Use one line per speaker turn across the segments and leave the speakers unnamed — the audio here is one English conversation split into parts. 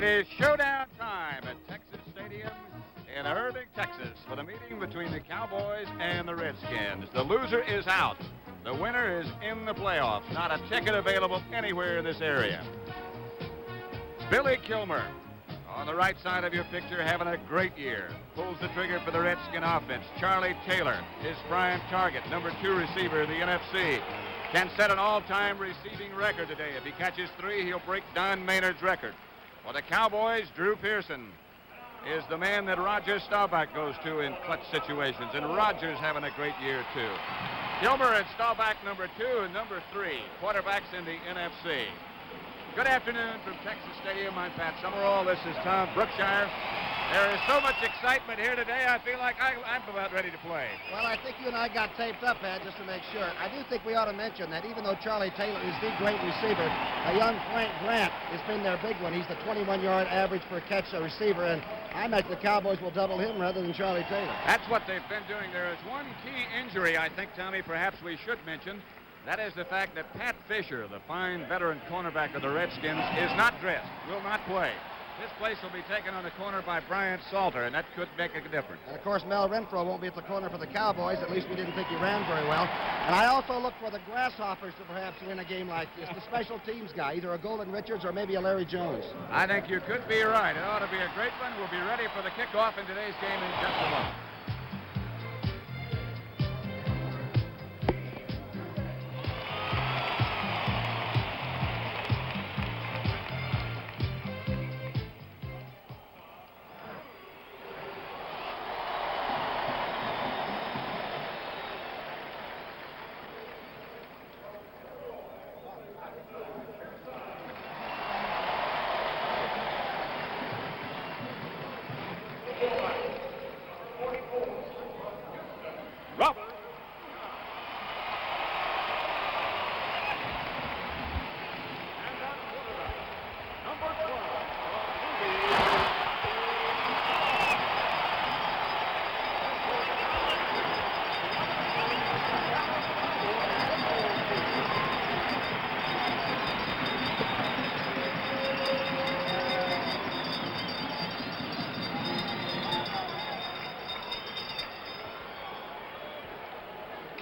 It is showdown time at Texas Stadium in Irving, Texas, for the meeting between the Cowboys and the Redskins. The loser is out. The winner is in the playoffs. Not a ticket available anywhere in this area. Billy Kilmer, on the right side of your picture, having a great year. Pulls the trigger for the Redskin offense. Charlie Taylor, his prime target, number 2 receiver in the NFC. Can set an all-time receiving record today. If he catches 3, he'll break Don Maynard's record. For the Cowboys, Drew Pearson is the man that Roger Staubach goes to in clutch situations, and Roger's having a great year, too. Kilmer and Staubach, number 2 and number 3, quarterbacks in the NFC. Good afternoon from Texas Stadium. I'm Pat Summerall. This is Tom Brookshire. There is so much excitement here today, I feel like I'm about ready to play.
Well, I think you and I got taped up, Ed, just to make sure. I do think we ought to mention that even though Charlie Taylor is the great receiver, a young Frank Grant has been their big one. He's the 21-yard average per catch a receiver, and I think the Cowboys will double him rather than Charlie Taylor.
That's what they've been doing. There is one key injury I think, Tommy, perhaps we should mention. That is the fact that Pat Fisher, the fine veteran cornerback of the Redskins, is not dressed, will not play. This place will be taken on the corner by Brian Salter, and that could make a difference.
And, of course, Mel Renfro won't be at the corner for the Cowboys. At least we didn't think he ran very well. And I also look for the Grasshoppers to perhaps win a game like this, the special teams guy, either a Golden Richards or maybe a Larry Jones.
I think you could be right. It ought to be a great one. We'll be ready for the kickoff in today's game in just a moment.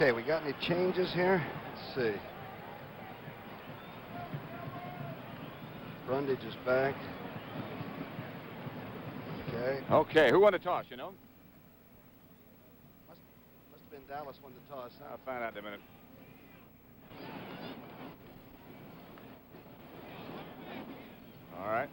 Okay, we got any changes here? Let's see. Brundage is back. Okay.
Okay, who won the toss, you know?
Must have been Dallas won the toss.
I'll find out in a minute. All right.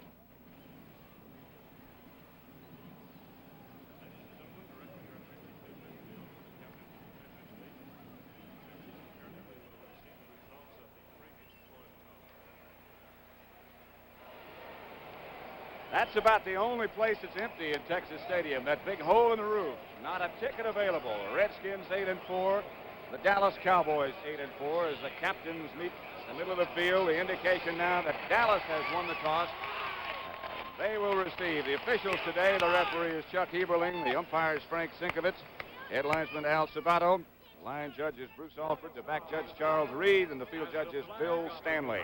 That's about the only place that's empty in Texas Stadium, that big hole in the roof. Not a ticket available. Redskins 8-4. The Dallas Cowboys 8-4 as the captains meet in the middle of the field. The indication now that Dallas has won the toss. They will receive. The officials today, the referee is Chuck Heberling. The umpire is Frank Sinkovitz. Head linesman Al Sabato. Line judge is Bruce Alford. The back judge Charles Reed. And the field judge is Bill Stanley.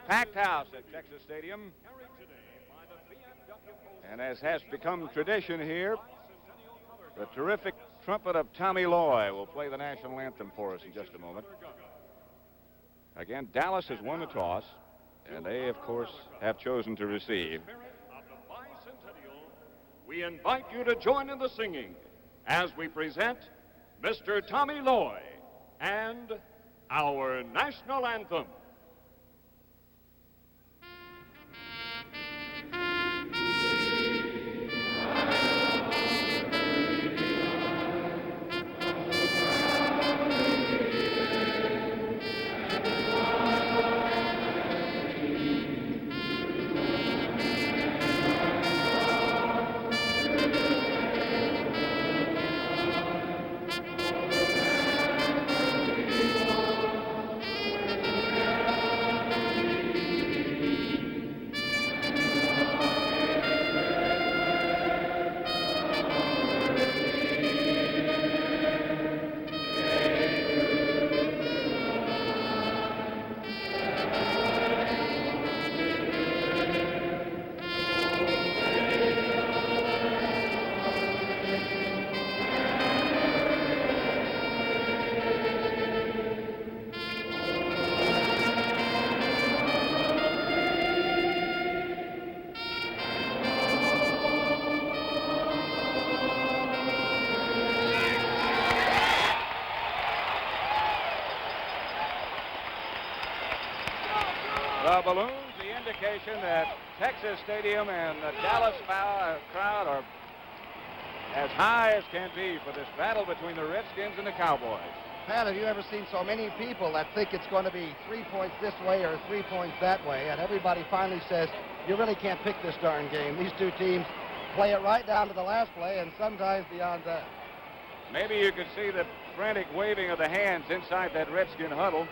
Packed house at Texas Stadium. And as has become tradition here, the terrific trumpet of Tommy Loy will play the national anthem for us in just a moment. Again, Dallas has won the toss, and they, of course, have chosen to receive.
We invite you to join in the singing as we present Mr. Tommy Loy and our national anthem.
The balloons, the indication that Texas Stadium and the Dallas crowd are as high as can be for this battle between the Redskins and the Cowboys.
Pat, have you ever seen so many people that think it's going to be 3 points this way or 3 points that way, and everybody finally says, you really can't pick this darn game. These two teams play it right down to the last play and sometimes beyond that.
Maybe you could see the frantic waving of the hands inside that Redskin huddle.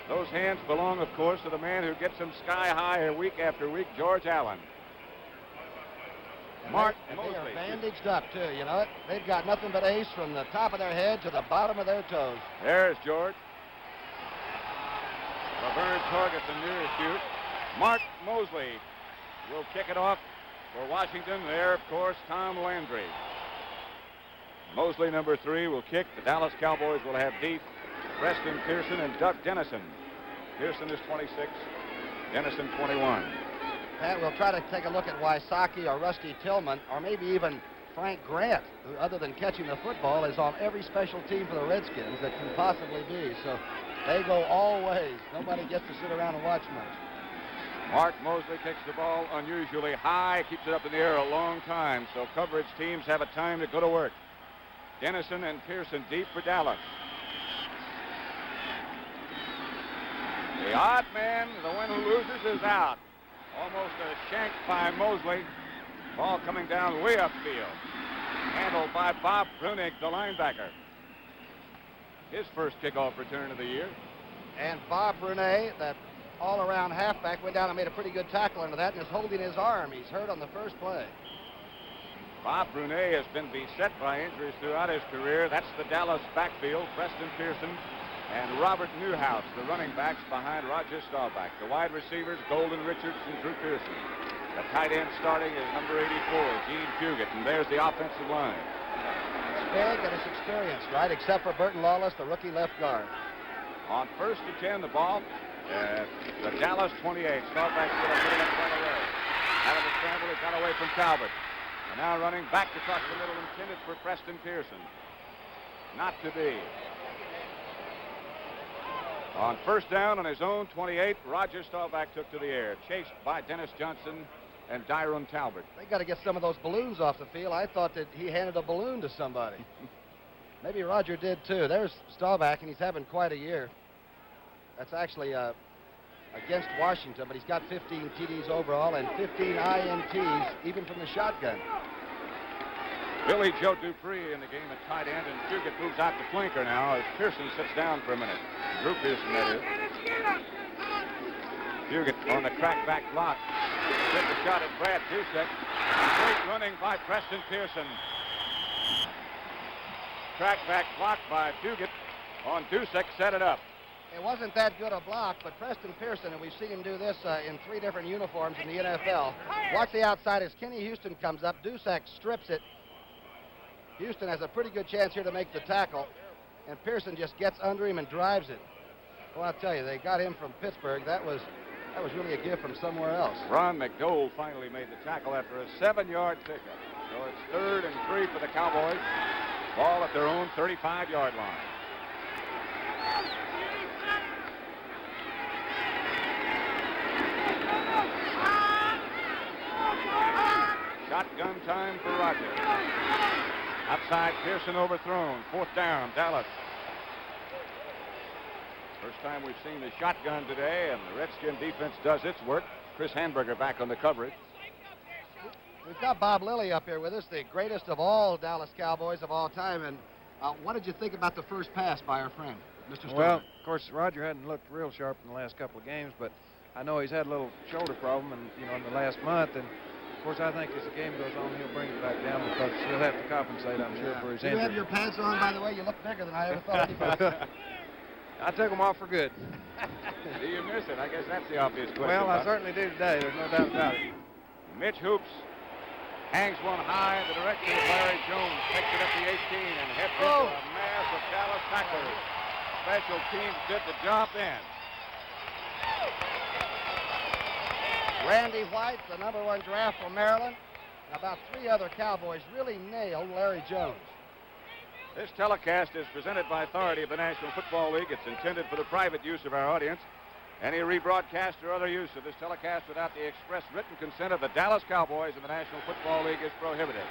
Those hands belong, of course, to the man who gets them sky high week after week, George Allen. Mark Mosley.
They are bandaged up, too, you know it? They've got nothing but ace from the top of their head to the bottom of their toes.
There's George. Laverne targets the nearest shoot. Mark Mosley will kick it off for Washington. There, of course, Tom Landry. Mosley, number 3, will kick. The Dallas Cowboys will have deep Preston Pearson and Doug Dennison. Pearson is 26, Dennison 21.
Pat, we'll try to take a look at Wysocki or Rusty Tillman or maybe even Frank Grant, who, other than catching the football, is on every special team for the Redskins that can possibly be. So they go all ways. Nobody gets to sit around and watch much.
Mark Mosley kicks the ball unusually high, keeps it up in the air a long time, so coverage teams have a time to go to work. Dennison and Pearson deep for Dallas. The odd man, the one who loses, is out. Almost a shank by Mosley. Ball coming down way upfield. Handled by Bob Brunig, the linebacker. His first kickoff return of the year.
And Bob Brunet, that all-around halfback, went down and made a pretty good tackle into that and is holding his arm. He's hurt on the first play.
Bob Brunet has been beset by injuries throughout his career. That's the Dallas backfield. Preston Pearson and Robert Newhouse, the running backs behind Roger Staubach. The wide receivers, Golden Richards and Drew Pearson. The tight end starting is number 84, Gene Fugit, and there's the offensive line.
It's big and it's experienced, right? Except for Burton Lawless, the rookie left guard.
On 1st and 10, the ball, the Dallas 28. Staubach still putting it right away. Out of the scramble, he got away from Talbot. And now running back across the middle, intended for Preston Pearson. Not to be. On 1st down on his own 28, Roger Staubach took to the air, chased by Dennis Johnson and Dyron Talbot.
They got to get some of those balloons off the field. I thought that he handed a balloon to somebody. Maybe Roger did too. There's Staubach, and he's having quite a year. That's actually against Washington, but he's got 15 TDs overall and 15 INTs, even from the shotgun.
Billy Joe Dupree in the game at tight end, and Fugit moves out to flanker now as Pearson sits down for a minute. Drew Pearson, that is. Fugit on the crackback block. Took a shot at Brad Dusek. Great running by Preston Pearson. Crackback block by Fugit on Dusek, set it up.
It wasn't that good a block, but Preston Pearson, and we've seen him do this in 3 different uniforms in the NFL. Watch the outside as Kenny Houston comes up. Dusek strips it. Houston has a pretty good chance here to make the tackle, and Pearson just gets under him and drives it. Well, I'll tell you, they got him from Pittsburgh. That was really a gift from somewhere else.
Ron McDowell finally made the tackle after a 7-yard pickup. So it's 3rd and 3 for the Cowboys. Ball at their own 35-yard line. Shotgun time for Roger. Outside, Pearson overthrown. 4th down, Dallas. First time we've seen the shotgun today, and the Redskin defense does its work. Chris Hamburger back on the coverage.
We've got Bob Lilly up here with us, the greatest of all Dallas Cowboys of all time. And what did you think about the first pass by our friend, Mr. Stone?
Well, of course, Roger hadn't looked real sharp in the last couple of games, but I know he's had a little shoulder problem, and in the last month. And of course, I think as the game goes on, he'll bring it back down because he'll have to compensate, I'm sure, for his
injury. You have your pants on, by the way. You look bigger than I ever thought you would.
I took them off for good.
Do you miss it? I guess that's the obvious question.
Well, I certainly do today. There's no doubt about it.
Mitch Hoops hangs one high in the direction of Larry Jones, takes it up the 18 and heads into a mass of Dallas tacklers. Special teams did the job then.
Randy White, the #1 draft from Maryland, and about 3 other Cowboys really nailed Larry Jones.
This telecast is presented by authority of the National Football League. It's intended for the private use of our audience. Any rebroadcast or other use of this telecast without the express written consent of the Dallas Cowboys in the National Football League is prohibited.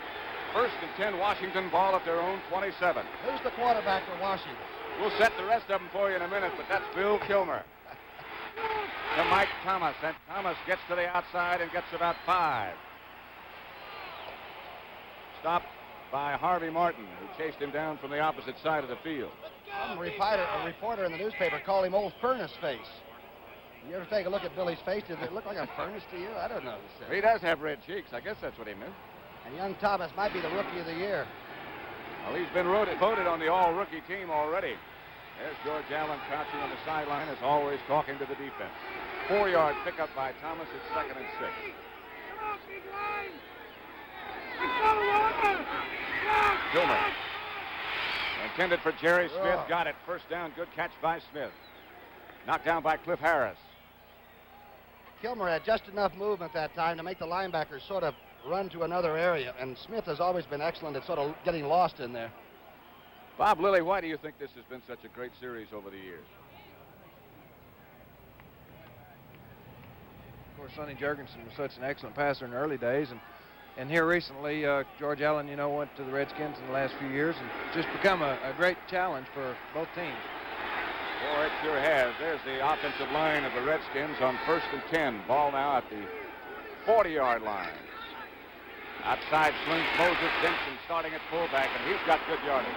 First and 10, Washington, ball at their own 27.
Who's the quarterback for Washington?
We'll set the rest of them for you in a minute, but that's Bill Kilmer. To Mike Thomas, and Thomas gets to the outside and gets about 5. Stopped by Harvey Martin, who chased him down from the opposite side of the field.
A reporter in the newspaper called him Old Furnace Face. You ever take a look at Billy's face? Does it look like a furnace to you? I don't know.
He does have red cheeks. I guess that's what he meant.
And young Thomas might be the Rookie of the Year.
Well, he's been voted on the all-rookie team already. There's George Allen crouching on the sideline, as always, talking to the defense. 4-yard pickup by Thomas at 2nd and 6. Kilmer. Intended for Jerry Smith. Got it. First down. Good catch by Smith. Knocked down by Cliff Harris.
Kilmer had just enough movement that time to make the linebackers sort of run to another area, and Smith has always been excellent at sort of getting lost in there.
Bob Lilly, why do you think this has been such a great series over the years?
Of course, Sonny Jurgensen was such an excellent passer in the early days, and here recently, George Allen, went to the Redskins in the last few years and just become a great challenge for both teams.
Boy, it sure has. There's the offensive line of the Redskins on 1st and 10. Ball now at the 40-yard line. Outside slings Moses Simpson starting at fullback, and he's got good yardage.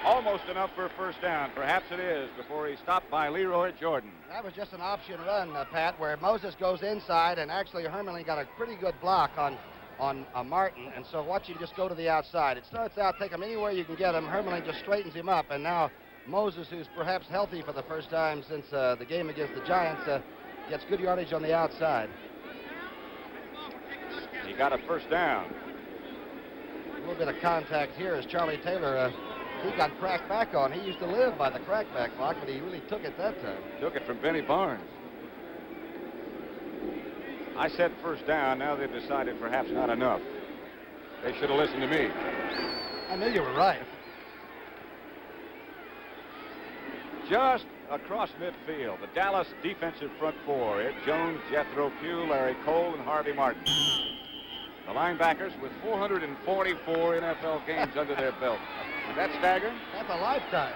Almost enough for a first down. Perhaps it is, before he's stopped by Leroy Jordan.
That was just an option run, Pat, where Moses goes inside, and actually Hermelin got a pretty good block on Martin, and so watch him just go to the outside. It starts out, take him anywhere you can get him. Hermelin just straightens him up, and now Moses, who's perhaps healthy for the first time since the game against the Giants, gets good yardage on the outside.
He got a first down.
A little bit of contact here as Charlie Taylor, he got cracked back on. He used to live by the crackback block, but he really took it that time.
Took it from Benny Barnes. I said first down. Now they've decided perhaps not enough. They should have listened to me.
I knew you were right.
Just across midfield, the Dallas defensive front four: Ed Jones, Jethro Pugh, Larry Cole, and Harvey Martin. The linebackers with 444 NFL games under their belt. Is that staggering?
That's a lifetime.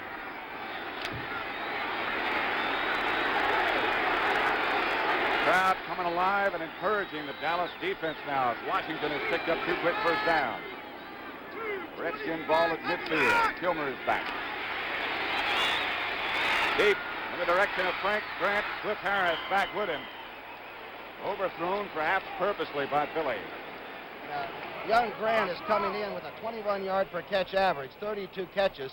Crowd coming alive and encouraging the Dallas defense now as Washington has picked up 2 quick first downs. Redskin ball at midfield. Kilmer is back. Deep in the direction of Frank Grant. Cliff Harris back with him. Overthrown perhaps purposely by Billy.
Young Grant is coming in with a 21-yard per catch average, 32 catches,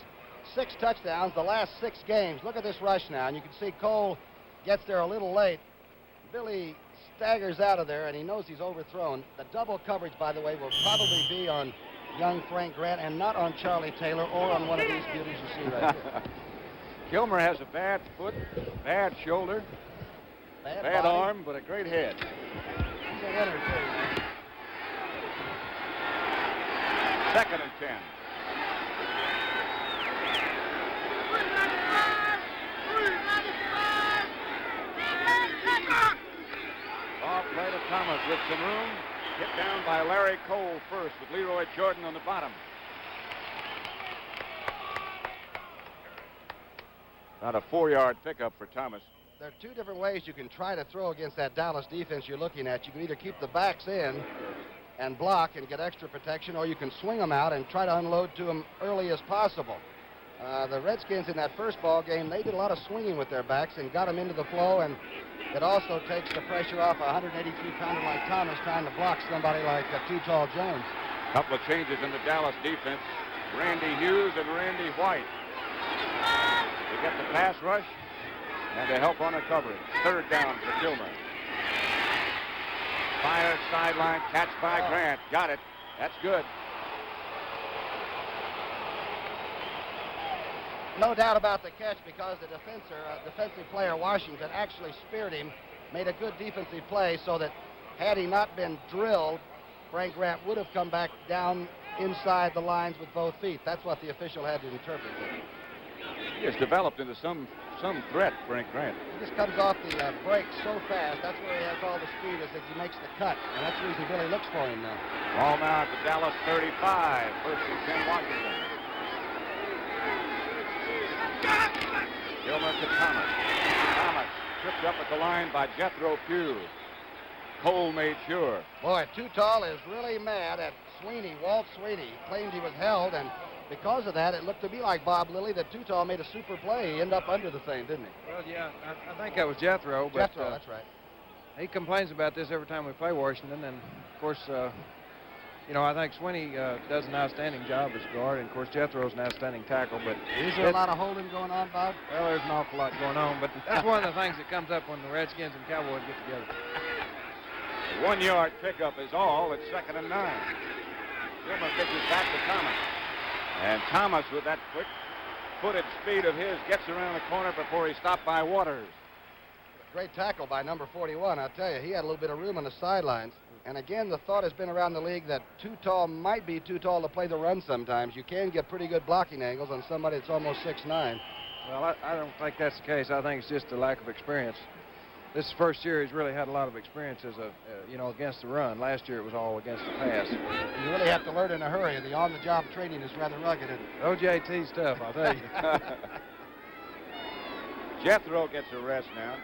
6 touchdowns the last 6 games. Look at this rush now, and you can see Cole gets there a little late. Billy staggers out of there, and he knows he's overthrown. The double coverage, by the way, will probably be on young Frank Grant and not on Charlie Taylor or on one of these beauties you see right here.
Kilmer has a bad foot, bad shoulder, bad arm, but a great head.
He's a winner, too.
2nd and 10. Off play to Thomas with some room. Hit down by Larry Cole first with Leroy Jordan on the bottom. About a 4-yard pickup for Thomas.
There are 2 different ways you can try to throw against that Dallas defense you're looking at. You can either keep the backs in and block and get extra protection, or you can swing them out and try to unload to them early as possible. The Redskins in that first ball game, they did a lot of swinging with their backs and got them into the flow, and it also takes the pressure off a 183-pounder like Thomas trying to block somebody like Too Tall Jones.
Couple of changes in the Dallas defense. Randy Hughes and Randy White to get the pass rush and to help on the coverage. 3rd down for Kilmer. Fire sideline catch by Grant. Got it. That's good.
No doubt about the catch, because the defensive player Washington actually speared him, made a good defensive play, so that had he not been drilled, Frank Grant would have come back down inside the lines with both feet. That's what the official had to interpret.
He has developed into some some threat, Frank Grant.
He just comes off the break so fast. That's where he has all the speed, is that he makes the cut. And that's the reason Billy looks for him now.
Ball now at the Dallas 35. First and 10, Washington. Gilmer to Thomas. Thomas tripped up at the line by Jethro Pugh. Cole made sure.
Boy, Too Tall is really mad at Sweeney, Walt Sweeney. He claimed he was held, and because of that, it looked to me like Bob Lilly that Too Tall made a super play. He ended up under the thing, didn't he?
Well, yeah, I think that was Jethro. But,
Jethro, that's right.
He complains about this every time we play Washington, and of course, you know, I think Sweeney does an outstanding job as guard, and of course Jethro's an outstanding tackle. But
is there a lot of holding going on, Bob?
Well, there's an awful lot going on, but that's one of the things that comes up when the Redskins and Cowboys get together.
A 1-yard pickup is all. It's 2nd and 9. Gilmer pitches back to Thomas. And Thomas, with that quick-footed speed of his, gets around the corner before he's stopped by Waters.
Great tackle by number 41. I'll tell you, he had a little bit of room on the sidelines. And again, the thought has been around the league that Too Tall might be too tall to play the run sometimes. You can get pretty good blocking angles on somebody that's almost 6'9".
Well, I don't think that's the case. I think it's just a lack of experience. This is the first year he's really had a lot of experience as a, you know, against the run. Last year it was all against the pass.
You really have to learn in a hurry. The on-the-job training is rather rugged.
OJT's tough, I'll tell you.
Jethro gets a rest now.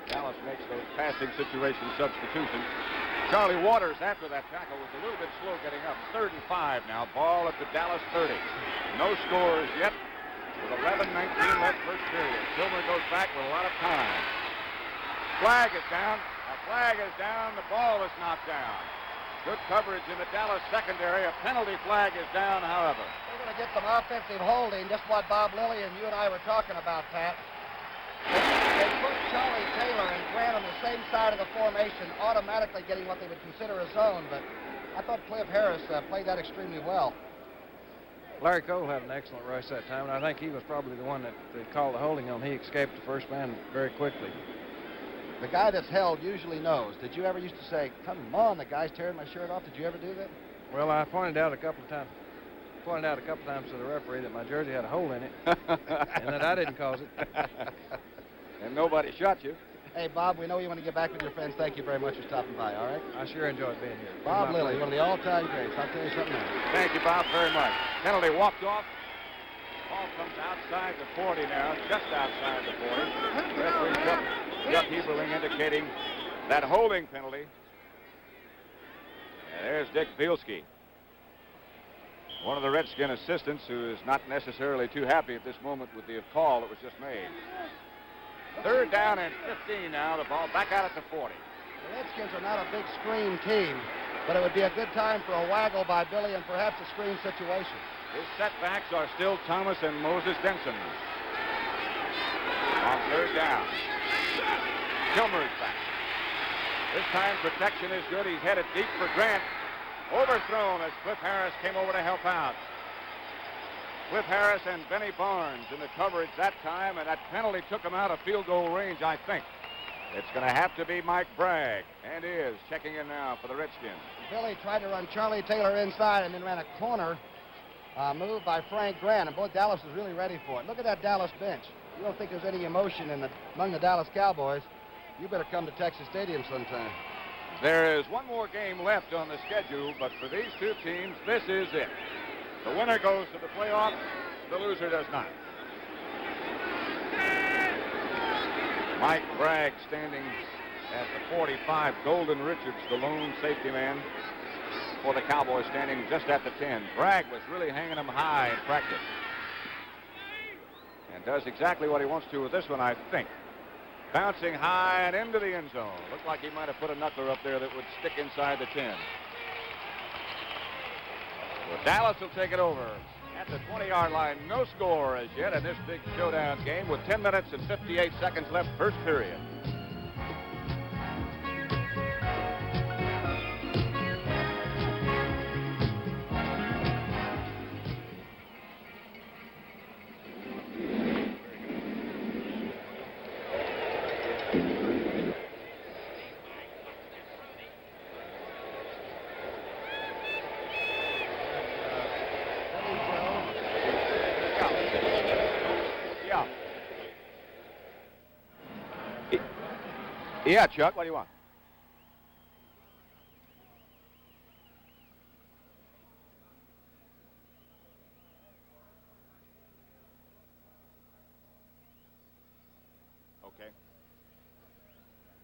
Dallas makes those passing situation substitutions. Charlie Waters, after that tackle, was a little bit slow getting up. 3rd and 5 now. Ball at the Dallas 30. No scores yet. With 11:19 left first period. Gilmer goes back with a lot of time. Flag is down. A flag is down. The ball is knocked down. Good coverage in the Dallas secondary. A penalty flag is down, however.
They're going to get some offensive holding, just what Bob Lilly and you and I were talking about, Pat. They put Charlie Taylor and Grant on the same side of the formation, automatically getting what they would consider a zone, but I thought Cliff Harris played that extremely well.
Larry Cole had an excellent rush that time, and I think he was probably the one that they called the holding on. He escaped the first man very quickly.
The guy that's held usually knows. Did you ever used to say, come on, the guy's tearing my shirt off? Did you ever do that?
Well, I pointed out a couple of times to the referee that my jersey had a hole in it, and that I didn't cause it.
And nobody shot you.
Hey, Bob, we know you want to get back with your friends. Thank you very much for stopping by, all right?
I sure enjoyed being here.
Bob Lilly, one of the all-time greats. I'll tell you something else.
Thank you, Bob, very much. Penalty walked off. Ball comes outside the 40 now, just outside the 40. Referee Chuck Heberling indicating that holding penalty. And there's Dick Bielski, one of the Redskin assistants who is not necessarily too happy at this moment with the call that was just made. 3rd down and 15 now. The ball back out at the 40.
The Redskins are not a big screen team, but it would be a good time for a waggle by Billy and perhaps a screen situation.
His setbacks are still Thomas and Moses Denson. On 3rd down. Kilmer's back. This time protection is good. He's headed deep for Grant. Overthrown as Cliff Harris came over to help out. Cliff Harris and Benny Barnes in the coverage that time, and that penalty took him out of field goal range, I think. It's going to have to be Mike Bragg, and is checking in now for the Redskins.
Billy tried to run Charlie Taylor inside and then ran a corner move by Frank Grant, and both Dallas was really ready for it. Look at that Dallas bench. You don't think there's any emotion among the Dallas Cowboys? You better come to Texas Stadium sometime.
There is one more game left on the schedule, but for these two teams, this is it. The winner goes to the playoffs. The loser does not. Mike Bragg standing at the 45. Golden Richards, the lone safety man for the Cowboys, standing just at the 10. Bragg was really hanging him high in practice. And does exactly what he wants to with this one, I think. Bouncing high and into the end zone. Looked like he might have put a knuckler up there that would stick inside the 10. Well, Dallas will take it over at the 20-yard line. No score as yet in this big showdown game with 10 minutes and 58 seconds left first period. Yeah, Chuck, what do you want?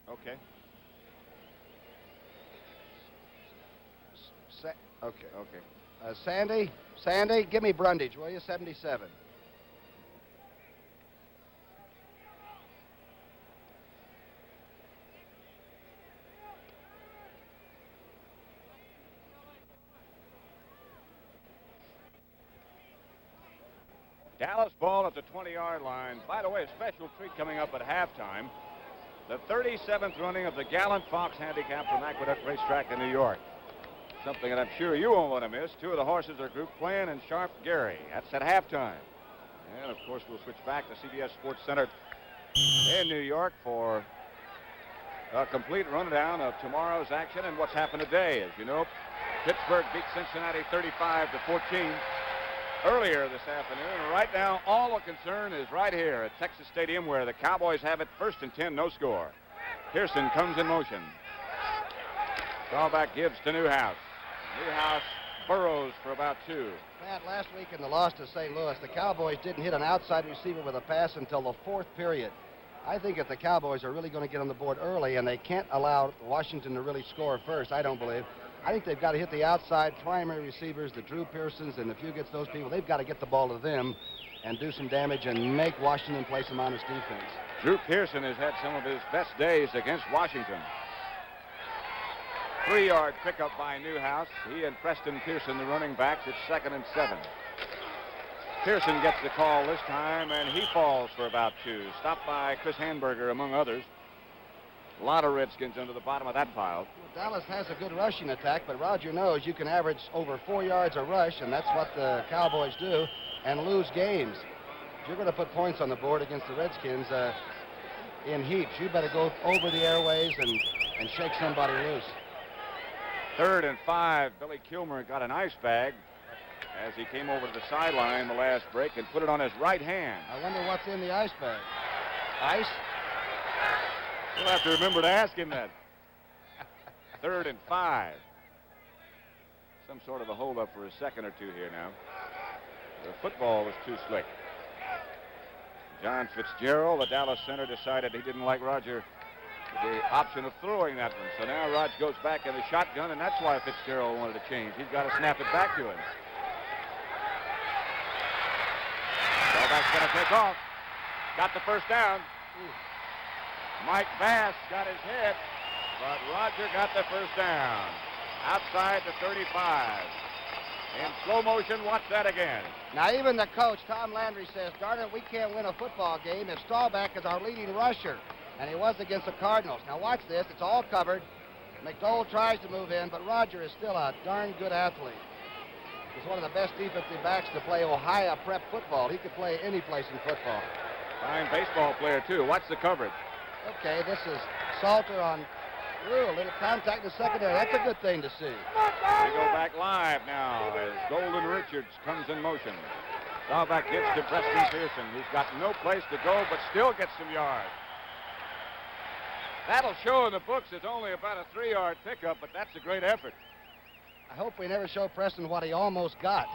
Okay. Okay.
Okay. Sandy, give me Brundage, will you? 77.
Dallas ball at the 20-yard line. By the way, a special treat coming up at halftime. The 37th running of the Gallant Fox Handicap from Aqueduct Racetrack in New York. Something that I'm sure you won't want to miss. Two of the horses are Group Plan and Sharp Gary. That's at halftime. And, of course, we'll switch back to CBS Sports Center in New York for a complete rundown of tomorrow's action and what's happened today. As you know, Pittsburgh beat Cincinnati 35-14 earlier this afternoon. And right now, all the concern is right here at Texas Stadium, where the Cowboys have it 1st and 10, no score. Pearson comes in motion. Callback gives to Newhouse. Newhouse burrows for about 2.
Pat, last week in the loss to St. Louis, the Cowboys didn't hit an outside receiver with a pass until the 4th period. I think if the Cowboys are really going to get on the board early, and they can't allow Washington to really score first, I don't believe. I think they've got to hit the outside primary receivers, the Drew Pearsons, and if you get those people, they've got to get the ball to them and do some damage and make Washington play some honest defense.
Drew Pearson has had some of his best days against Washington. 3-yard pickup by Newhouse. He and Preston Pearson, the running backs. It's 2nd and 7. Pearson gets the call this time, and he falls for about 2. Stopped by Chris Hanberger, among others. A lot of Redskins under the bottom of that pile.
Well, Dallas has a good rushing attack, but Roger knows you can average over 4 yards a rush, and that's what the Cowboys do, and lose games. If you're going to put points on the board against the Redskins in heaps, you better go over the airways and shake somebody loose.
3rd and 5. Billy Kilmer got an ice bag as he came over to the sideline the last break and put it on his right hand.
I wonder what's in the ice bag. Ice?
We'll have to remember to ask him that. 3rd and 5. Some sort of a holdup for a second or two here now. The football was too slick. John Fitzgerald, the Dallas center, decided he didn't like Roger the option of throwing that one. So now Rog goes back in the shotgun, and that's why Fitzgerald wanted to change. He's got to snap it back to him. Ballback's going to take off. Got the first down. Mike Bass got his hit, but Roger got the first down. Outside the 35. In slow motion, watch that again.
Now, even the coach, Tom Landry, says, darn it, we can't win a football game if Staubach is our leading rusher. And he was against the Cardinals. Now watch this. It's all covered. McDowell tries to move in, but Roger is still a darn good athlete. He's one of the best defensive backs to play Ohio prep football. He could play any place in football.
Fine baseball player, too. Watch the coverage.
Okay, this is Salter on a little contact in the secondary. That's a good thing to see.
We go back live now as Golden Richards comes in motion. Staubach gives to Preston Pearson, who's got no place to go but still gets some yards. That'll show in the books it's only about a 3-yard pickup, but that's a great effort.
I hope we never show Preston what he almost got,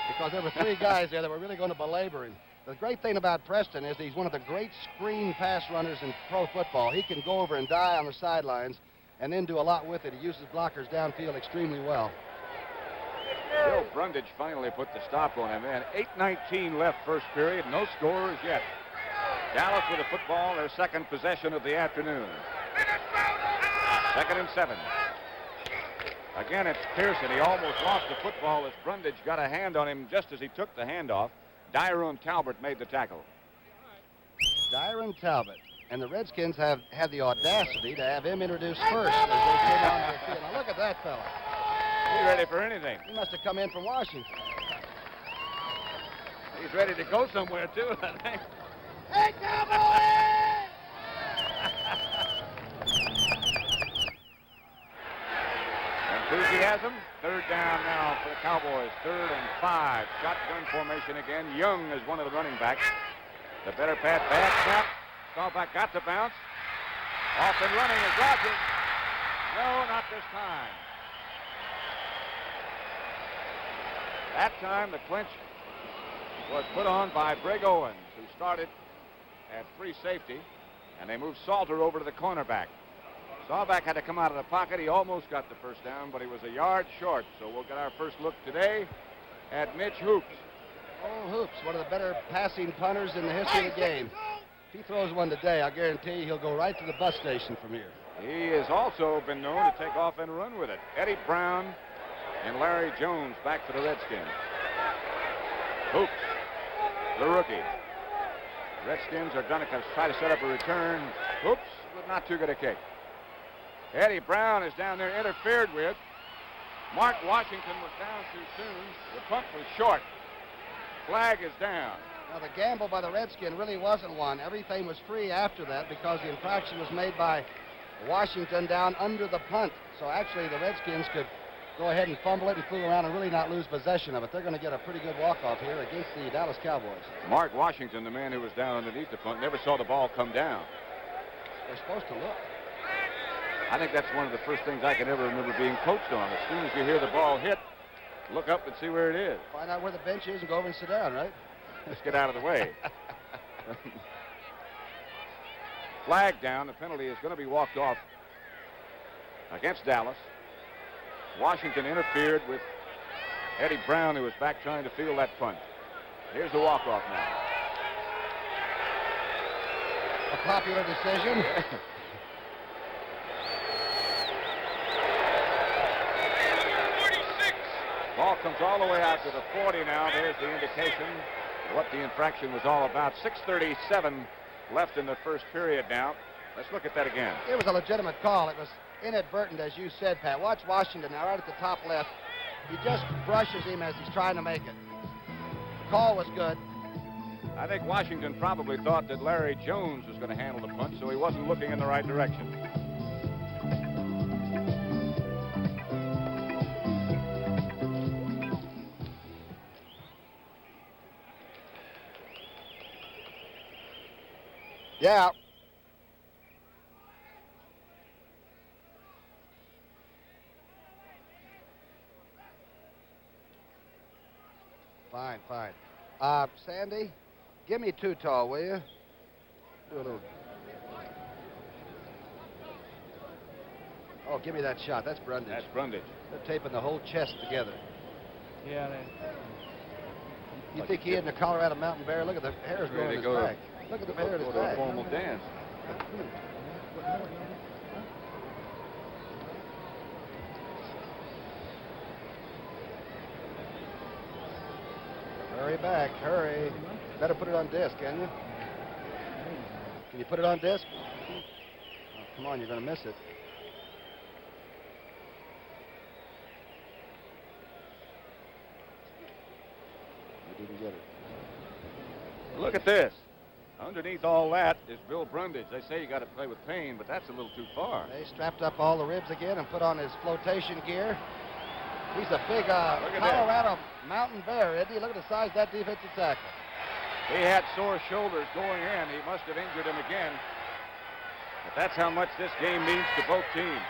because there were 3 guys there that were really going to belabor him. The great thing about Preston is he's one of the great screen pass runners in pro football. He can go over and die on the sidelines and then do a lot with it. He uses blockers downfield extremely well.
Bill Brundage finally put the stop on him then. 8:19 left first period, no scorers yet. Dallas with the football, their second possession of the afternoon. 2nd and 7. Again, it's Pearson. He almost lost the football as Brundage got a hand on him just as he took the handoff. Dyron Talbot made the tackle.
Dyron Talbot. And the Redskins have had the audacity to have him introduced first as they came on the field. Now look at that fella.
He's ready for anything.
He must have come in from Washington.
He's ready to go somewhere, too, I think.
Hey, Cowboys!
Enthusiasm. 3rd down now for the Cowboys. 3rd and 5. Shotgun formation again. Young is one of the running backs. The better pass. Bad snap. Staubach got the bounce. Off and running is Rogers. No, not this time. That time the clinch was put on by Brig Owens, who started at free safety, and they moved Salter over to the cornerback. Staubach had to come out of the pocket. He almost got the first down, but he was a yard short. So we'll get our first look today at Mitch Hoops.
Oh, Hoops, one of the better passing punters in the history of the game. If he throws one today, I guarantee you he'll go right to the bus station from here.
He has also been known to take off and run with it. Eddie Brown and Larry Jones back for the Redskins. Hoops, the rookie. Redskins are going to try to set up a return. Hoops, but not too good a kick. Eddie Brown is down there, interfered with. Mark Washington was down too soon. The punt was short. Flag is down.
Now, the gamble by the Redskin really wasn't one. Everything was free after that because the infraction was made by Washington down under the punt. So actually, the Redskins could go ahead and fumble it and fool around and really not lose possession of it. They're going to get a pretty good walk-off here against the Dallas Cowboys.
Mark Washington, the man who was down underneath the punt, never saw the ball come down.
They're supposed to look.
I think that's one of the first things I can ever remember being coached on. As soon as you hear the ball hit, look up and see where it is.
Find out where the bench is and go over and sit down, right?
Let's get out of the way. Flag down. The penalty is going to be walked off against Dallas. Washington interfered with Eddie Brown, who was back trying to field that punt. Here's the walk-off now.
A popular decision.
Ball comes all the way out to the 40 now. There's the indication of what the infraction was all about. 6:37 left in the first period now. Let's look at that again.
It was a legitimate call. It was inadvertent, as you said, Pat. Watch Washington now right at the top left. He just brushes him as he's trying to make it. The call was good.
I think Washington probably thought that Larry Jones was going to handle the punt, so he wasn't looking in the right direction.
Yeah. Fine, fine. Sandy, give me 2 tall, will you? Do a little. Oh, give me that shot. That's Brundage.
That's Brundage.
They're taping the whole chest together.
Yeah,
You think he isn't a Colorado mountain bear? Look at the hairs growing in his back. Look at the hair in his
Go to a
back.
formal dance.
Hurry back, hurry. Better put it on disc, can you? Can you put it on disc? Oh, come on, you're going to miss it. You didn't get it.
Look at this. Underneath all that is Bill Brundage. They say you got to play with pain, but that's a little too far.
They strapped up all the ribs again and put on his flotation gear. He's a big Colorado mountain bear, isn't he? Look at the size of that defensive tackle.
He had sore shoulders going in. He must have injured him again. But that's how much this game means to both teams.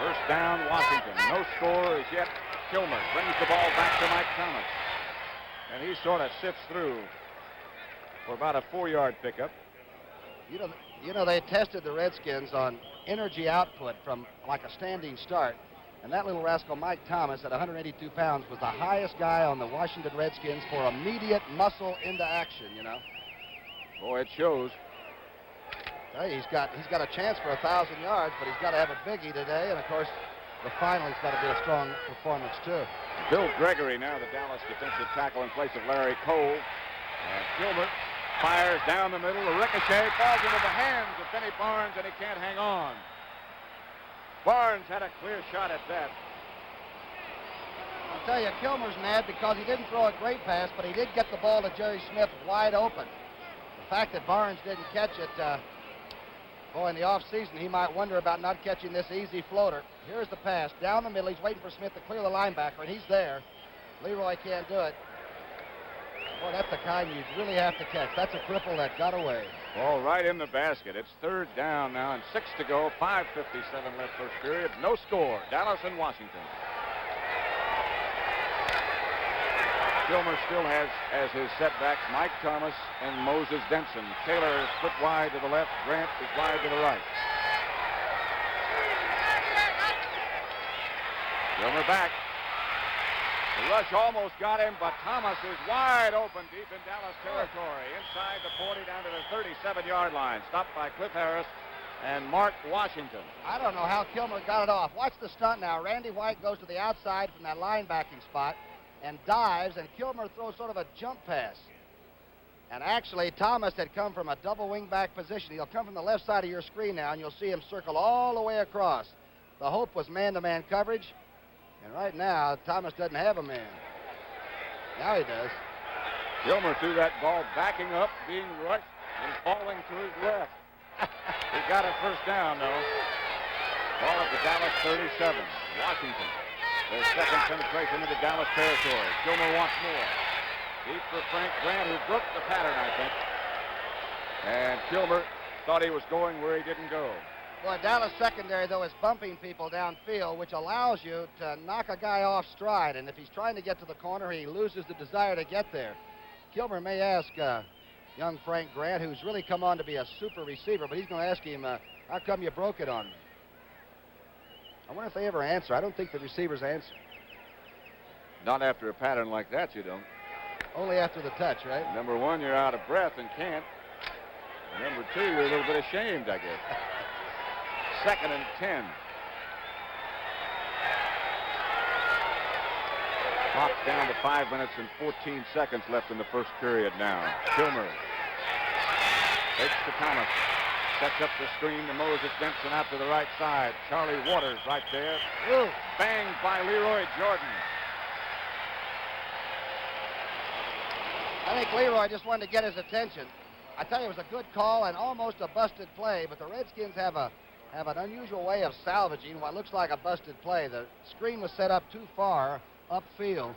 First down, Washington. No score as yet. Kilmer brings the ball back to Mike Thomas. And he sort of sifts through for about a 4-yard pickup.
You know, they tested the Redskins on energy output from like a standing start. And that little rascal, Mike Thomas, at 182 pounds, was the highest guy on the Washington Redskins for immediate muscle into action, you know.
Boy, it shows.
Hey, he's got a chance for 1,000 yards, but he's got to have a biggie today. And, of course, the final's got to be a strong performance, too.
Bill Gregory now the Dallas defensive tackle in place of Larry Cole. And Kilmer fires down the middle. The ricochet falls into the hands of Benny Barnes, and he can't hang on. Barnes had a clear shot at that.
I'll tell you, Kilmer's mad because he didn't throw a great pass, but he did get the ball to Jerry Smith wide open. The fact that Barnes didn't catch it, boy, in the offseason, he might wonder about not catching this easy floater. Here's the pass. Down the middle. He's waiting for Smith to clear the linebacker, and he's there. Leroy can't do it. Boy, that's the kind you really have to catch. That's a cripple that got away.
Ball right in the basket. It's third down now and 6 to go. 5:57 left first period. No score. Dallas and Washington. Kilmer still has as his setbacks Mike Thomas and Moses Denson. Taylor is split wide to the left. Grant is wide to the right. Kilmer back. The rush almost got him, but Thomas is wide open deep in Dallas territory. Inside the 40 down to the 37-yard line. Stopped by Cliff Harris and Mark Washington.
I don't know how Kilmer got it off. Watch the stunt now. Randy White goes to the outside from that linebacking spot and dives, and Kilmer throws sort of a jump pass. And actually, Thomas had come from a double wing-back position. He'll come from the left side of your screen now, and you'll see him circle all the way across. The hope was man-to-man coverage. And right now, Thomas doesn't have a man. Now he does.
Kilmer threw that ball backing up, being rushed, and falling to his left. He got it first down, though. Ball at the Dallas 37. Washington. Their second penetration into Dallas territory. Kilmer wants more. Deep for Frank Grant, who broke the pattern, I think. And Kilmer thought he was going where he didn't go.
Boy, Dallas secondary, though, is bumping people downfield, which allows you to knock a guy off stride. And if he's trying to get to the corner, he loses the desire to get there. Kilmer may ask young Frank Grant, who's really come on to be a super receiver, but he's going to ask him, how come you broke it on me? I wonder if they ever answer. I don't think the receivers answer.
Not after a pattern like that, you don't.
Only after the touch, right?
Number one, you're out of breath and can't. And number two, you're a little bit ashamed, I guess. Second and 10. Clock's down to 5 minutes and 14 seconds left in the first period now. Kilmer takes to Thomas. Sets up the screen to Moses Denson out to the right side. Charlie Waters right there.
Ooh.
Banged by Leroy Jordan.
I think Leroy just wanted to get his attention. I tell you, it was a good call and almost a busted play, but the Redskins have an unusual way of salvaging what looks like a busted play. The screen was set up too far upfield.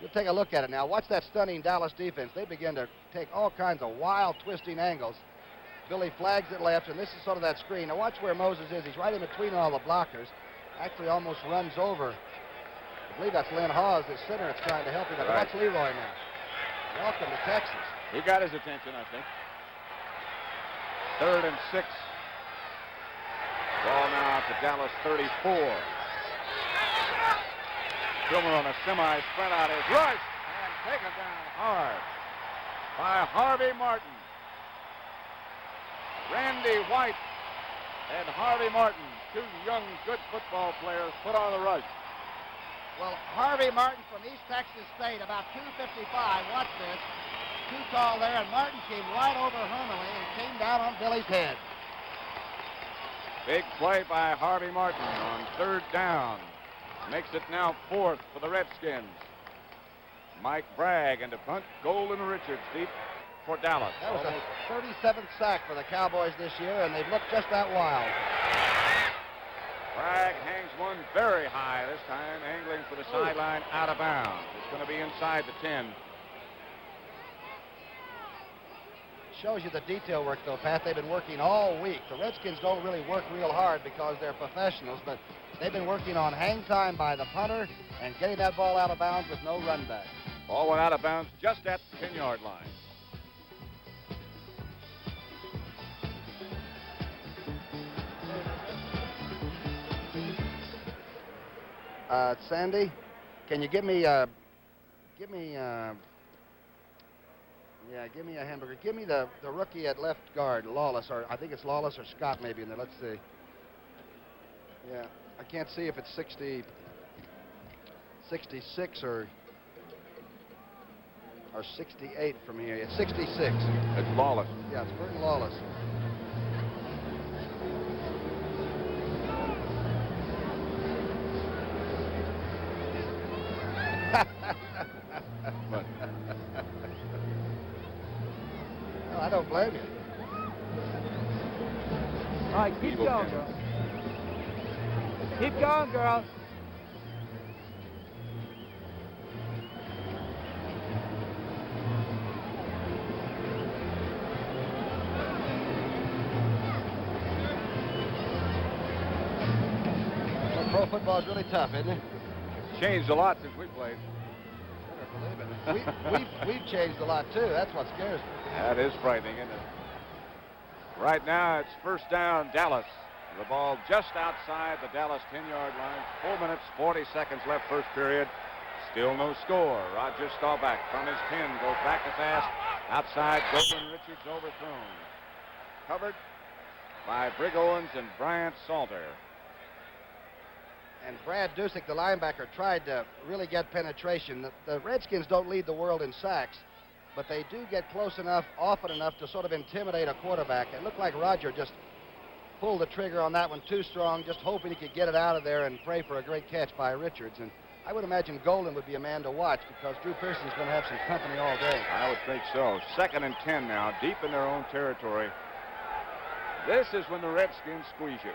You'll take a look at it now. Watch that stunning Dallas defense. They begin to take all kinds of wild twisting angles. Billy flags it left, and this is sort of that screen. Now watch where Moses is. He's right in between all the blockers. Actually almost runs over. I believe that's Lynn Hawes, the center, that's trying to help him.
Right.
Watch Leroy now. Welcome to Texas.
He got his attention, I think. Third and 6. Ball now out to Dallas 34. Kilmer on a semi spread out his rush and taken down hard by Harvey Martin. Randy White and Harvey Martin, two young, good football players, put on the rush.
Well, Harvey Martin from East Texas State, about 255. Watch this. Too tall there, and Martin came right over Hermele and came down on Billy's head.
Big play by Harvey Martin on third down. Makes it now 4th for the Redskins. Mike Bragg into punt. Golden Richards deep for Dallas.
That was a 37th sack for the Cowboys this year, and they've looked just that wild.
Bragg hangs one very high this time, angling for the sideline out of bounds. It's going to be inside the 10.
Shows you the detail work, though, Pat. They've been working all week. The Redskins don't really work real hard because they're professionals, but they've been working on hang time by the punter and getting that ball out of bounds with no run back.
Ball went out of bounds just at the 10-yard line.
Sandy, can you give me a hamburger. Give me the rookie at left guard, Lawless, or I think it's Lawless or Scott maybe in there. Let's see. Yeah, I can't see if it's 66 or 68 from here. It's 66.
It's Lawless.
Yeah, it's Burton Lawless. Well, I don't blame you.
All right, keep going, girl. Keep going, girl.
Pro football is really tough, isn't it?
Changed a lot since we played.
Better believe it. We've changed a lot, too. That's what scares me.
That is frightening, isn't it? Right now, it's first down, Dallas. The ball just outside the Dallas 10-yard line. 4 minutes, 40 seconds left first period. Still no score. Roger Staubach from his 10 goes back to pass. Outside, Goldman Richards overthrown. Covered by Brig Owens and Bryant Salter.
And Brad Dusick, the linebacker, tried to really get penetration. The Redskins don't lead the world in sacks, but they do get close enough, often enough, to sort of intimidate a quarterback. It looked like Roger just pulled the trigger on that one too strong, just hoping he could get it out of there and pray for a great catch by Richards. And I would imagine Golden would be a man to watch because Drew Pearson's going to have some company all day.
I would think so. 2nd and 10 now, deep in their own territory. This is when the Redskins squeeze you.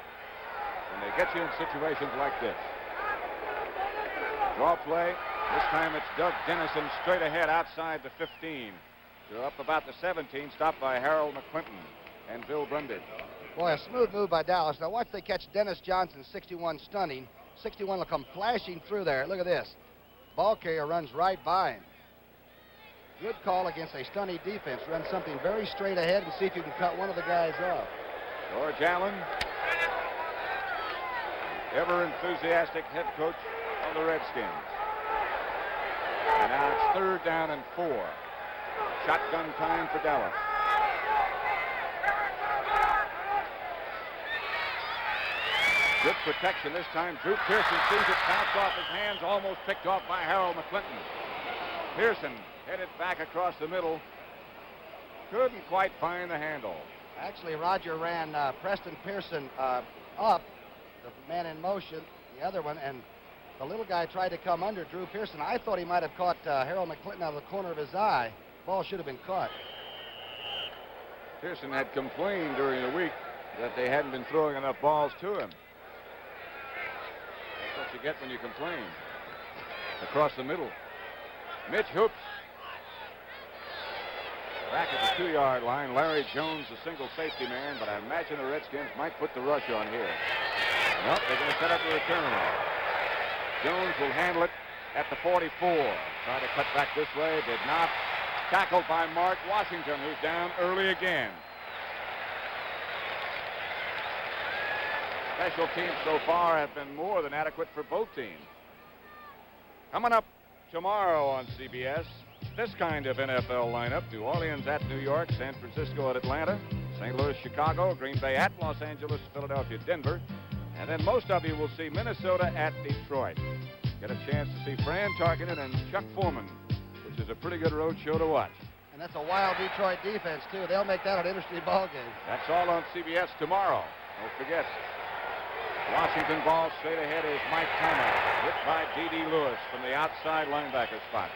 When they get you in situations like this. Draw play. This time it's Doug Dennison straight ahead outside the 15. To up about the 17, stopped by Harold McClinton and Bill Brundage.
Boy, a smooth move by Dallas. Now watch they catch Dennis Johnson, 61, stunning. 61 will come flashing through there. Look at this. Ball carrier runs right by him. Good call against a stunning defense. Run something very straight ahead and see if you can cut one of the guys off.
George Allen, ever enthusiastic head coach of the Redskins. And now it's 3rd down and 4. Shotgun time for Dallas. Good protection this time. Drew Pearson sees it bounce off his hands, almost picked off by Harold McClinton. Pearson headed back across the middle. Couldn't quite find the handle.
Actually, Roger ran Preston Pearson up, the man in motion, the other one, and the little guy tried to come under Drew Pearson. I thought he might have caught Harold McClinton out of the corner of his eye. Ball should have been caught.
Pearson had complained during the week that they hadn't been throwing enough balls to him. That's what you get when you complain. Across the middle. Mitch Hoops. Back at the 2-yard line, Larry Jones, the single safety man, but I imagine the Redskins might put the rush on here. Nope, they're going to set up a return. Jones will handle it at the 44. Try to cut back this way, did not. Tackled by Mark Washington, who's down early again. Special teams so far have been more than adequate for both teams. Coming up tomorrow on CBS, this kind of NFL lineup: New Orleans at New York, San Francisco at Atlanta, St. Louis, Chicago, Green Bay at Los Angeles, Philadelphia, Denver, and then most of you will see Minnesota at Detroit. Get a chance to see Fran Tarkenton and Chuck Foreman, which is a pretty good road show to watch.
And that's a wild Detroit defense, too. They'll make that an interesting ball game.
That's all on CBS tomorrow. Don't forget, Washington ball straight ahead is Mike Thomas, hit by D.D. Lewis from the outside linebacker spot.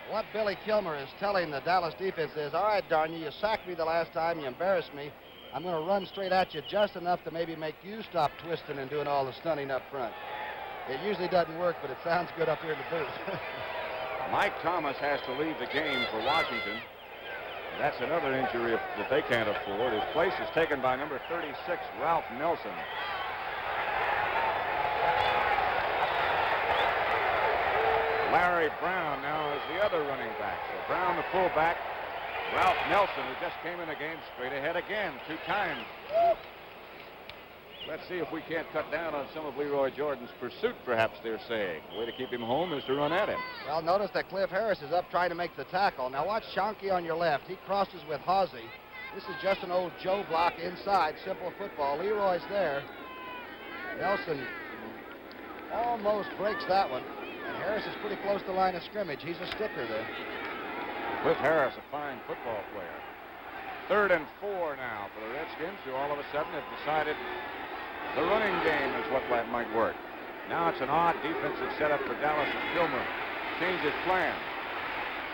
What Billy Kilmer is telling the Dallas defense is, all right, darn you sacked me the last time, you embarrassed me. I'm going to run straight at you just enough to maybe make you stop twisting and doing all the stunning up front. It usually doesn't work, but it sounds good up here in the booth.
Mike Thomas has to leave the game for Washington. That's another injury that they can't afford. His place is taken by number 36, Ralph Nelson. Larry Brown now is the other running back. So Brown, the fullback. Ralph Nelson, who just came in the game, straight ahead again 2 times. Let's see if we can't cut down on some of Leroy Jordan's pursuit, perhaps they're saying. The way to keep him home is to run at him.
Well, notice that Cliff Harris is up trying to make the tackle. Now watch Schonke on your left. He crosses with Hawsey. This is just an old Joe block inside, simple football. Leroy's there. Nelson almost breaks that one. And Harris is pretty close to the line of scrimmage. He's a sticker there.
Cliff Harris, a fine football player. 3rd and 4 now for the Redskins, who all of a sudden have decided the running game is what might work. Now it's an odd defensive setup for Dallas as Kilmer changes plan.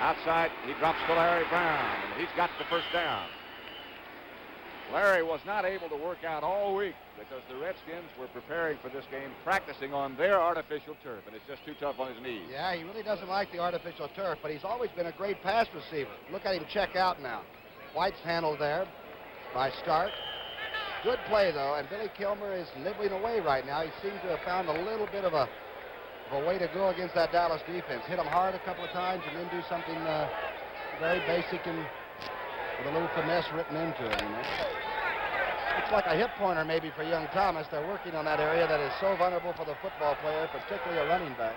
Outside, he drops to Larry Brown, and he's got the first down. Larry was not able to work out all week because the Redskins were preparing for this game, practicing on their artificial turf, and it's just too tough on his knees.
Yeah, he really doesn't like the artificial turf, but he's always been a great pass receiver. Look at him check out now. White's handled there by Stark. Good play, though, and Billy Kilmer is nibbling away right now. He seems to have found a little bit of a way to go against that Dallas defense. Hit them hard a couple of times and then do something very basic and with a little finesse written into it, you know. It's like a hip pointer maybe for young Thomas. They're working on that area that is so vulnerable for the football player, particularly a running back.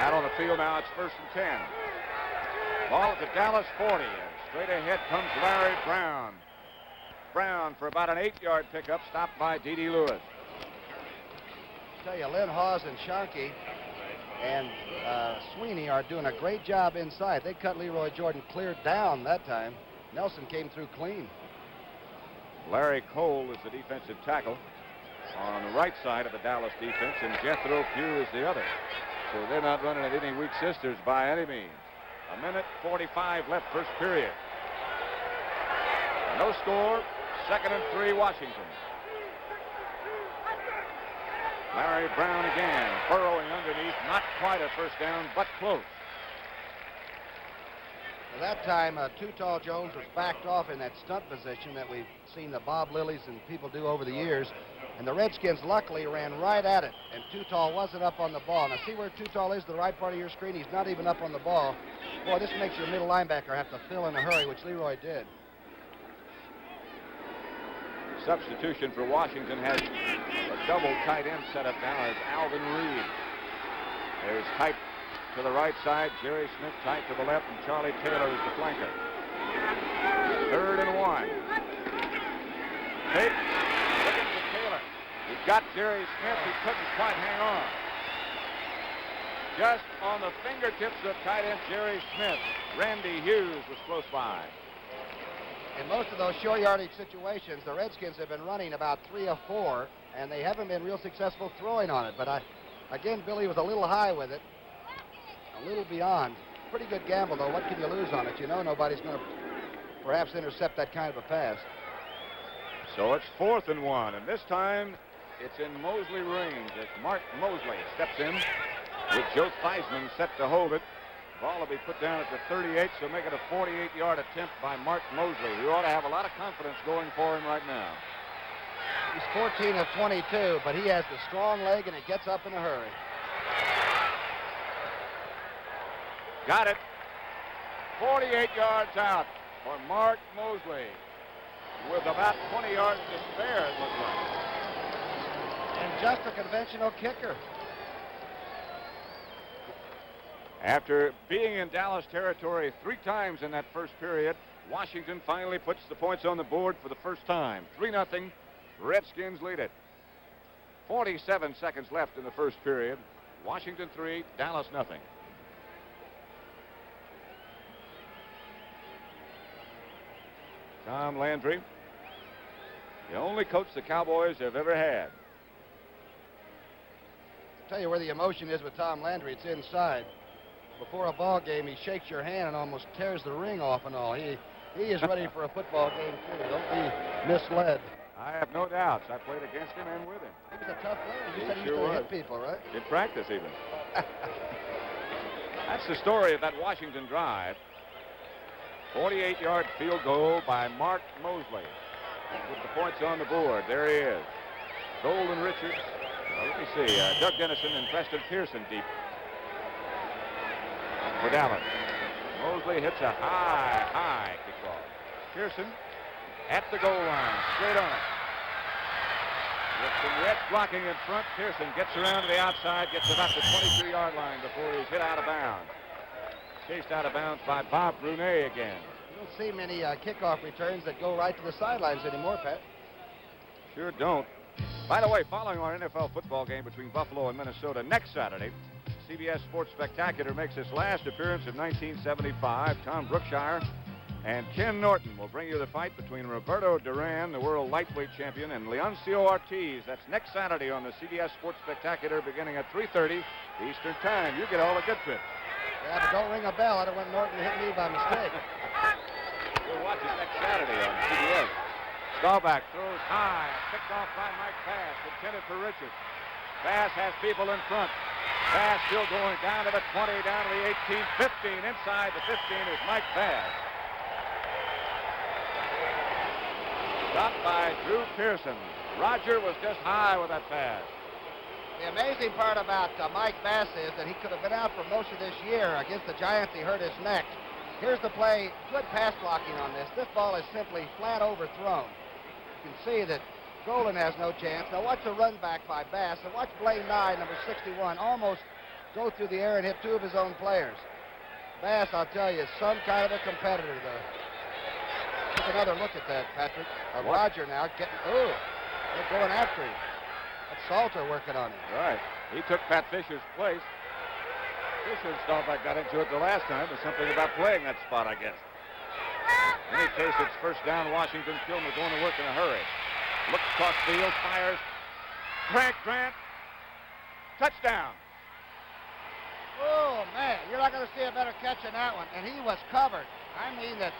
Out on the field now, it's 1st and 10. Ball at the Dallas 40, and straight ahead comes Larry Brown. Brown for about an 8-yard pickup, stopped by D.D. Lewis.
I tell you, Lynn Hawes and Sharkey and Sweeney are doing a great job inside. They cut Leroy Jordan clear down that time. Nelson came through clean.
Larry Cole is the defensive tackle on the right side of the Dallas defense, and Jethro Pugh is the other. So they're not running at any weak sisters by any means. 1:45 left, first period. No score. 2nd and 3, Washington. Larry Brown again, burrowing underneath. Not quite a first down, but close.
At that time, Too Tall Jones was backed off in that stunt position that we've seen the Bob Lillies and people do over the years. And the Redskins luckily ran right at it, and Too Tall wasn't up on the ball. Now see where Too Tall is, the right part of your screen? He's not even up on the ball. Boy, this makes your middle linebacker have to fill in a hurry, which Leroy did.
Substitution for Washington has a double tight end set up now as Alvin Reed. There's Type to the right side, Jerry Smith tight to the left, and Charlie Taylor is the flanker. 3rd and 1. Tape looking for Taylor. He got Jerry Smith. He couldn't quite hang on. Just on the fingertips of tight end Jerry Smith, Randy Hughes was close by.
In most of those short yardage situations, the Redskins have been running about 3 of 4, and they haven't been real successful throwing on it. But again, Billy was a little high with it, a little beyond. Pretty good gamble, though. What can you lose on it? You know nobody's going to perhaps intercept that kind of a pass.
So it's 4th and 1, and this time it's in Mosley range as Mark Mosley steps in with Joe Theismann set to hold it. Ball will be put down at the 38, so make it a 48-yard attempt by Mark Mosley, who ought to have a lot of confidence going for him right now.
He's 14 of 22, but he has the strong leg, and it gets up in a hurry.
Got it. 48 yards out for Mark Mosley with about 20 yards to spare, it looks like.
And just a conventional kicker.
After being in Dallas territory 3 times in that first period, Washington finally puts the points on the board for the first time. 3-0. Redskins lead it. 47 seconds left in the first period. Washington 3, Dallas nothing. Tom Landry, the only coach the Cowboys have ever had.
I'll tell you where the emotion is with Tom Landry. It's inside. Before a ball game, he shakes your hand and almost tears the ring off and all. He is ready for a football game, too. Don't be misled.
I have no doubts. I played against him and with him.
He was a tough player. You said he
sure
used to
was.
hit people, right?
In practice, even. That's the story of that Washington drive. 48-yard field goal by Mark Mosley with the points on the board. There he is. Golden Richards. Let me see. Doug Dennison and Preston Pearson deep for Dallas. Mosley hits a high kickoff. Pearson at the goal line, straight on it. With some Reds blocking in front, Pearson gets around to the outside, gets about the 22-yard line before he's hit out of bounds. Chased out of bounds by Bob Brunet again.
You don't see many kickoff returns that go right to the sidelines anymore, Pat.
Sure don't. By the way, following our NFL football game between Buffalo and Minnesota next Saturday, CBS Sports Spectacular makes its last appearance of 1975. Tom Brookshire and Ken Norton will bring you the fight between Roberto Duran, the world lightweight champion, and Leoncio Ortiz. That's next Saturday on the CBS Sports Spectacular beginning at 3:30 Eastern Time. You get all the good bits.
Yeah, but don't ring a bell. I don't want Norton to hit me by mistake.
We'll watch it next Saturday on CBS. Staubach throws high, picked off by Mike Bass, intended for Richards. Bass has people in front. Bass still going down to the 20, down to the 18, 15. Inside the 15 is Mike Bass. Stopped by Drew Pearson. Roger was just high with that pass.
The amazing part about Mike Bass is that he could have been out for most of this year. Against the Giants, he hurt his neck. Here's the play. Good pass blocking on this. This ball is simply flat overthrown. You can see that Golden has no chance. Now watch the run back by Bass, and watch Blaine Nye, number 61, almost go through the air and hit two of his own players. Bass, I'll tell you, is some kind of a competitor, though. Take another look at that, Patrick. Roger now getting, they're going after him. That's Salter working on him.
Right. He took Pat Fisher's place. Fisher thought I got into it the last time. There's something about playing that spot, I guess. In any case, it's first down. Washington. Kilmer going to work in a hurry. Looks across field, fires. Grant. Touchdown.
Oh, man, you're not going to see a better catch in that one. And he was covered. I mean that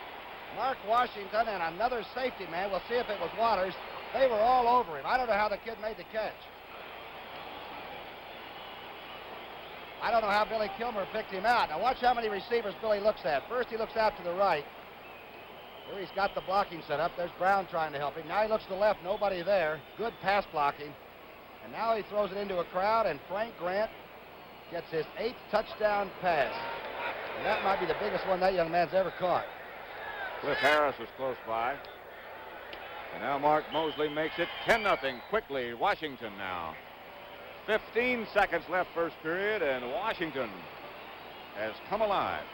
Mark Washington and another safety man, we'll see if it was Waters, they were all over him. I don't know how the kid made the catch. I don't know how Billy Kilmer picked him out. Now watch how many receivers Billy looks at. First he looks out to the right. There he's got the blocking set up. There's Brown trying to help him. Now he looks to the left, nobody there. Good pass blocking. And now he throws it into a crowd, and Frank Grant gets his 8th touchdown pass. And that might be the biggest one that young man's ever caught.
Cliff Harris was close by. And now Mark Mosley makes it 10-0 quickly. Washington now. 15 seconds left first period, and Washington has come alive.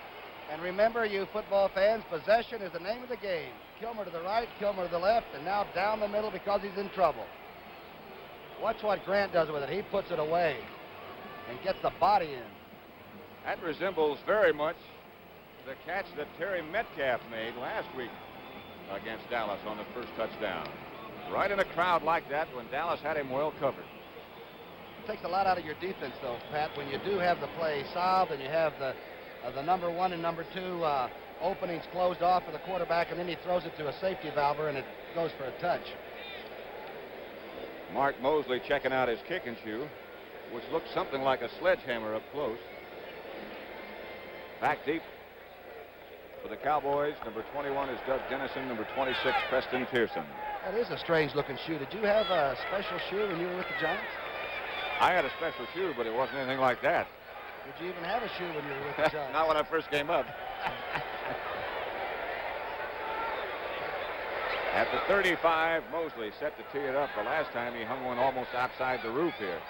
And remember, you football fans, possession is the name of the game. Kilmer to the right, Kilmer to the left, and now down the middle because he's in trouble. Watch what Grant does with it. He puts it away and gets the body in.
That resembles very much the catch that Terry Metcalf made last week against Dallas on the first touchdown. Right in a crowd like that when Dallas had him well covered.
It takes a lot out of your defense, though, Pat, when you do have the play solved and you have the number 1 and number 2 openings closed off for the quarterback, and then he throws it to a safety valver and it goes for a touch.
Mark Mosley checking out his kicking shoe, which looks something like a sledgehammer up close. Back deep for the Cowboys. Number 21 is Doug Dennison. Number 26, Preston Pearson.
That is a strange-looking shoe. Did you have a special shoe when you were with the Giants?
I had a special shoe, but it wasn't anything like that.
Did you even have a shoe when you were with the Giants?
Not when I first came up. At the 35, Mosley set to tee it up. The last time he hung one almost outside the roof here.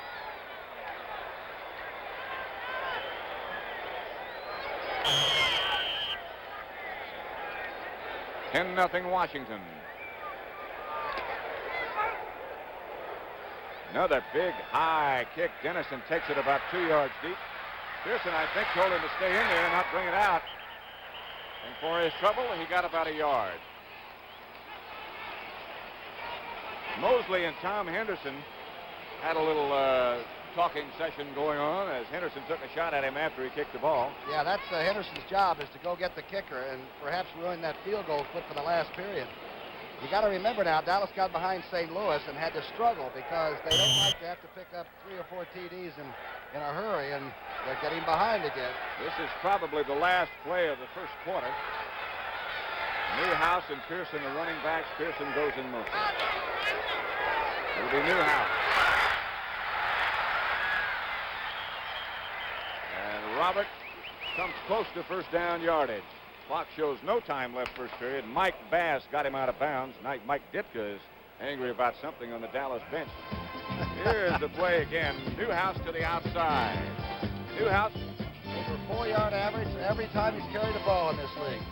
(10-0) Washington. Another big high kick. Dennison takes it about 2 yards deep. Pearson, I think, told him to stay in there and not bring it out. And for his trouble, he got about a yard. Mosley and Tom Henderson had a little talking session going on as Henderson took a shot at him after he kicked the ball.
Yeah, that's Henderson's job, is to go get the kicker and perhaps ruin that field goal flip for the last period. You got to remember now, Dallas got behind St. Louis and had to struggle because they don't like to have to pick up 3 or 4 TDs in a hurry, and they're getting behind again.
This is probably the last play of the first quarter. Newhouse and Pearson, the running backs. Pearson goes in motion. It'll be Newhouse. And Robert comes close to first down yardage. Clock shows no time left first period. Mike Bass got him out of bounds. Mike Ditka is angry about something on the Dallas bench. Here's the play again. Newhouse to the outside. Newhouse.
Over 4-yard average every time he's carried the ball in this league.